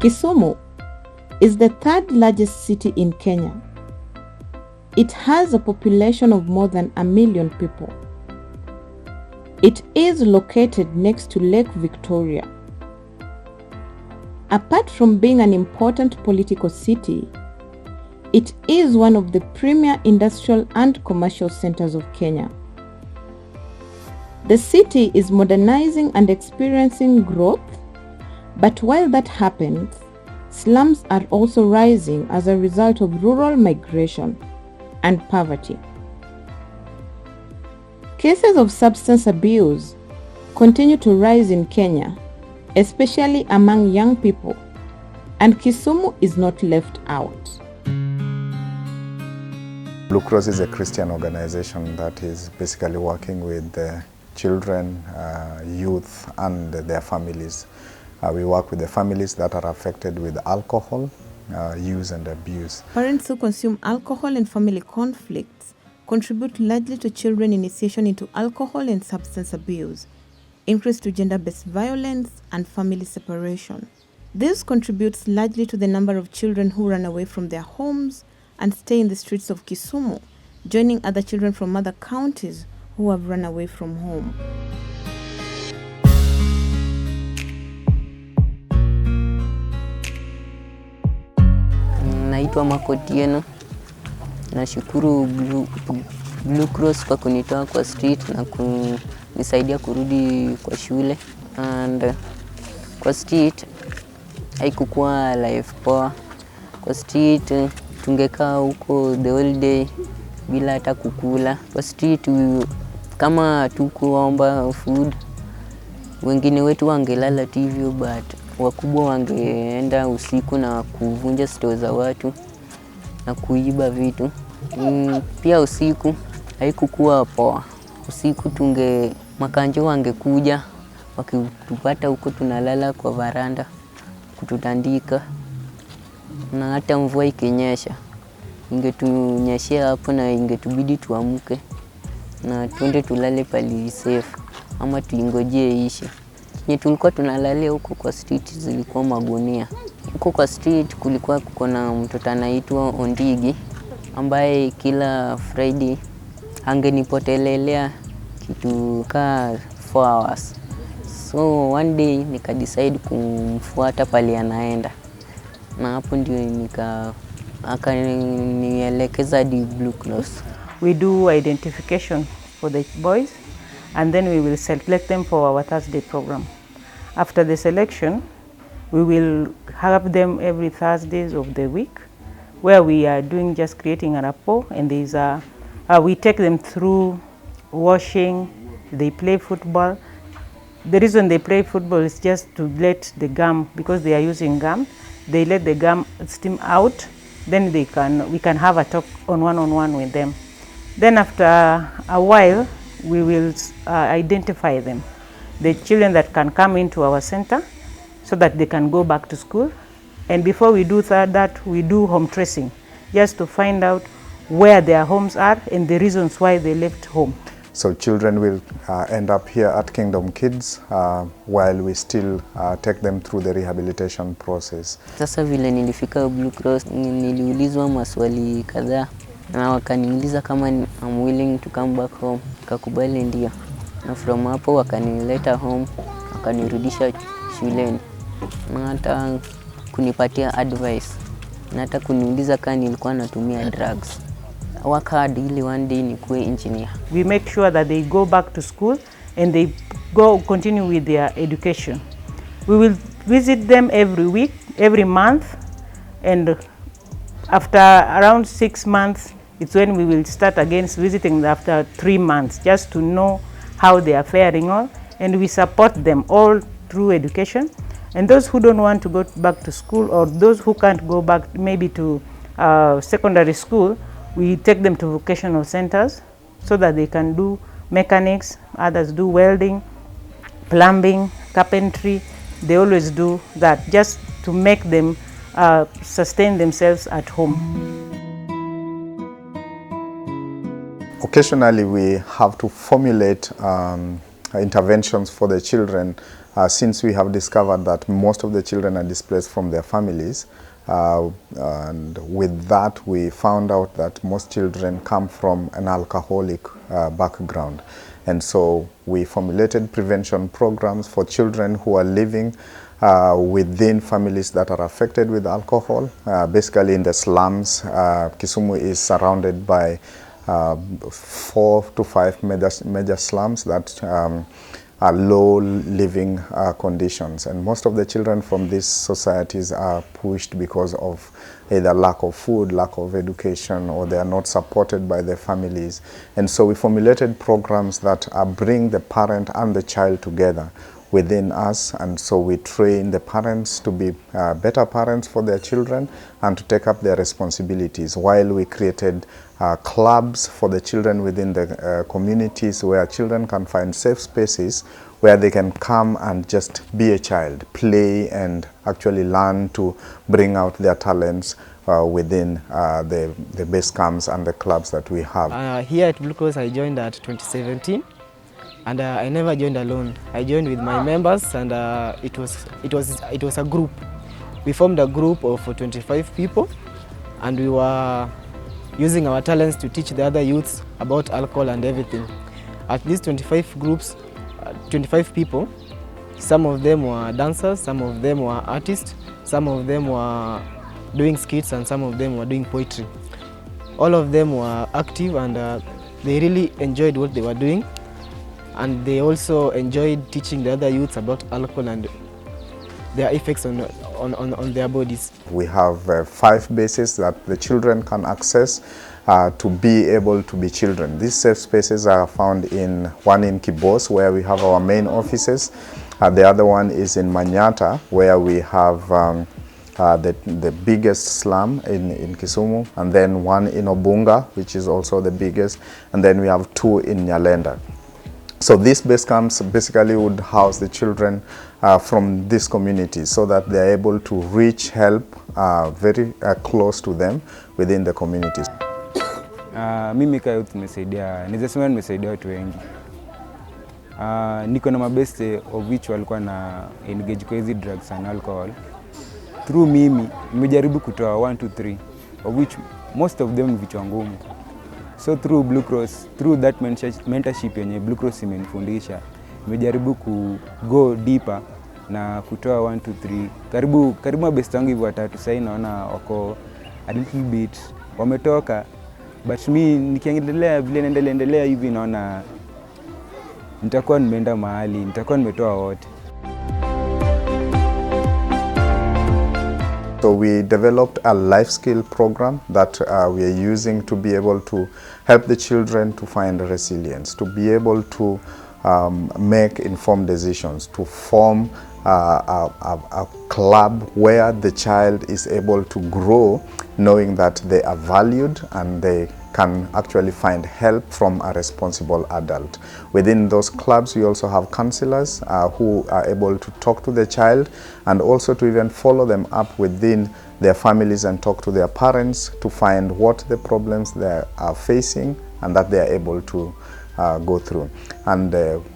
Kisumu is the third largest city in Kenya. It has a population of more than 1 million people. It is located next to Lake Victoria. Apart from being an important political city, it is one of the premier industrial and commercial centers of Kenya. The city is modernizing and experiencing growth, but while that happens, slums are also rising as a result of rural migration and poverty. Cases of substance abuse continue to rise in Kenya, especially among young people, and Kisumu is not left out. Blue Cross is a Christian organization that is basically working with children, youth, and their families. We work with the families that are affected with alcohol use and abuse. Parents who consume alcohol and family conflicts contribute largely to children initiation into alcohol and substance abuse, increase to gender-based violence, and family separation. This contributes largely to the number of children who run away from their homes and stay in the streets of Kisumu, joining other children from other counties who have run away from home. Naitwa Makotieno. Nashukuru Blue Cross kwa kunitoa kwa street na kunisaidia kurudi kwa shule. And kwa street haikukuwa life poa. Kwa street tungekaa huko the whole day bila hata kukula. Kwa street kama tukuomba food, wengine wetu wangelala tu hivyo, but wakubwa wangeenda usiku na kuvunja stores za watu na kuiba vitu. Pia usiku haikukuwa poa. Usiku makanjo wangekuja, wakitupata huko tunalala kwa varanda kututandika, na hata mvua ikinyesha ingetunyeshea hapo na ingetubidi tuamke na tuende tulale pali safe ama tuingojee ishe. Tulikuwa tunalalia huko kwa street zilikuwa magunia. Huko kwa street kulikuwa kuna mtoto anaitwa Ondigi ambaye kila Friday angenipotelelea kitu ka 4 hours. So one day nikadecide kumfuata pale anaenda. Na hapo ndio akanielekeza hadi Blue Cross. We do identification for the boys, and then we will select them for our Thursday program. After the selection, we will have them every Thursdays of the week, where we are doing just creating a rapport, and we take them through washing. They play football. The reason they play football is just to let the gum, because they are using gum, they let the gum steam out, then we can have a talk on one-on-one with them. Then after a while, we will identify them, the children that can come into our center so that they can go back to school. And before we do that, we do home tracing, just to find out where their homes are and the reasons why they left home. So children will end up here at Kingdom Kids while we still take them through the rehabilitation process. Sasa vile nilifika Blue Cross, niliulizwa maswali kadhaa na wakaniuliza kama I'm willing to come back home. Kakubali ndio. Na from hapo wakanileta home, wakanirudisha shuleni. Na hata kunipatia advice. Na hata kuniuliza kama nilikuwa natumia drugs. Work hard ili one day nikuwe engineer. We make sure that they go back to school and they continue with their education. We will visit them every week, every month, and after around 6 months, it's when we will start again visiting them after 3 months, just to know how they are faring on, and we support them all through education. And those who don't want to go back to school, or those who can't go back maybe to secondary school, we take them to vocational centers so that they can do mechanics, others do welding, plumbing, carpentry. They always do that just to make them sustain themselves at home. Occasionally we have to formulate interventions for the children, since we have discovered that most of the children are displaced from their families. And with that, we found out that most children come from an alcoholic background. And so we formulated prevention programs for children who are living within families that are affected with alcohol. Basically in the slums, Kisumu is surrounded by 4 to 5 major slums that are low living conditions, and most of the children from these societies are pushed because of either lack of food, lack of education, or they are not supported by their families. And so we formulated programs that bring the parent and the child together within us, and so we train the parents to be better parents for their children and to take up their responsibilities, while we created clubs for the children within the communities where children can find safe spaces where they can come and just be a child, play, and actually learn to bring out their talents within the base camps and the clubs that we have. Here at Blue Cross I joined at 2017. And I never joined alone. I joined with my members, and it was a group. We formed a group of 25 people, and we were using our talents to teach the other youths about alcohol and everything. At these 25 groups, 25 people, some of them were dancers, some of them were artists, some of them were doing skits, and some of them were doing poetry. All of them were active, and they really enjoyed what they were doing. And they also enjoyed teaching the other youths about alcohol and their effects on their bodies. We have 5 bases that the children can access to be able to be children. These safe spaces are found in one in Kibos, where we have our main offices. The other one is in Manyata, where we have the biggest slum in Kisumu, and then one in Obunga, which is also the biggest, and then we have 2 in Nyalenda. So these base camps basically would house the children from this community, so that they are able to reach help very close to them within the communities. Mimi kama youth nimesaidia watu wengi. Niko na mabeste of which walikuwa na engage kwa hizi drugs and alcohol. Through mimi nimejaribu kutoa 1 to 3 of which most of them vichwa ngumu. So through Blue Cross, through that mentorship yenye Blue Cross imenifundisha, nimejaribu ku go deeper na kutoa 1 to 3. Karibu mabeste wangu hivyo 3, sasa naona wako a little bit wametoka, but me nikiendelea vile naendelea hivi naona nitakuwa nimeenda mahali, nitakuwa nimetoa wote. So we developed a life skill program that we are using to be able to help the children to find resilience, to be able to make informed decisions, to form a club where the child is able to grow knowing that they are valued and they can actually find help from a responsible adult. Within those clubs, we also have counselors who are able to talk to the child and also to even follow them up within their families and talk to their parents to find what the problems they are facing and that they are able to go through. And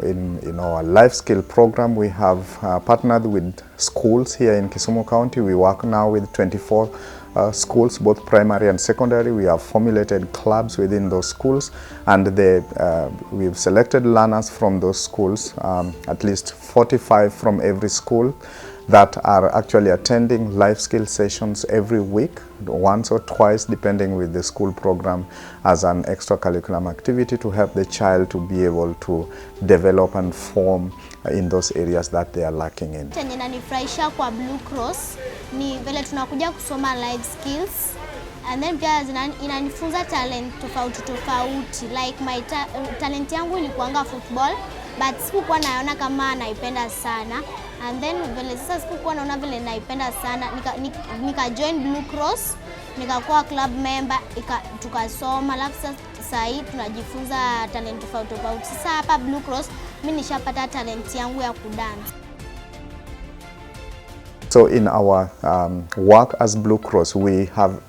in our life skill program, we have partnered with schools here in Kisumu County. We work now with 24 schools, both primary and secondary. We have formulated clubs within those schools, and we've selected learners from those schools, at least 45 from every school, that are actually attending life skill sessions every week, once or twice depending with the school program, as an extracurriculum activity to help the child to be able to develop and form in those areas that they are lacking in. Chenye nanifurahisha kwa Blue Cross ni vile tunakuja kusoma life skills, and then pia inanifunza talent tofauti. Like my talent yangu ilikuanga football, but sikuwa naona kama naipenda sana. And then vile sasa sikuwa naona vile naipenda sana, nika join Blue Cross, nikakuwa club member, tukasoma, alafu sasa hii tunajifunza talent tofauti. Sasa hapa Blue Cross mimi nishapata talent yangu ya kudance. So in our work as Blue Cross, we have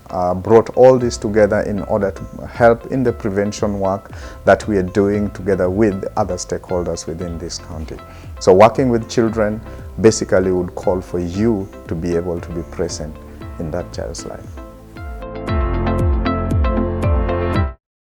brought all this together in order to help in the prevention work that we are doing together with other stakeholders within this county. So working with children basically would call for you to be able to be present in that child's life.